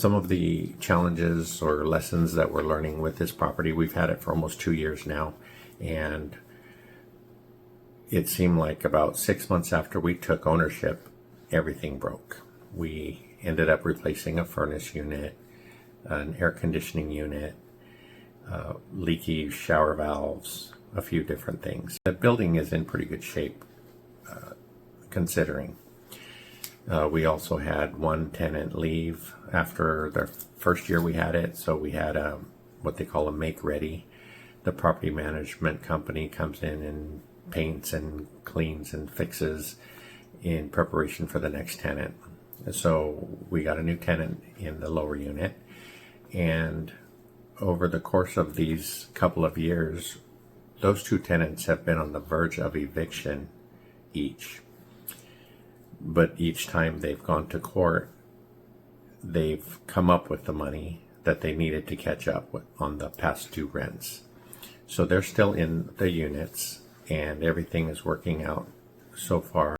Some of the challenges or lessons that we're learning with this property, we've had it for almost 2 years now, and it seemed like about 6 months after we took ownership, everything broke. We ended up replacing a furnace unit, an air conditioning unit, leaky shower valves, a few different things. The building is in pretty good shape, considering. We also had one tenant leave after the first year we had it, so we had what they call a make ready. The property management company comes in and paints and cleans and fixes in preparation for the next tenant. So we got a new tenant in the lower unit, and over the course of these couple of years, those two tenants have been on the verge of eviction each. But each time they've gone to court, they've come up with the money that they needed to catch up with on the past due rents. So they're still in the units, and everything is working out so far.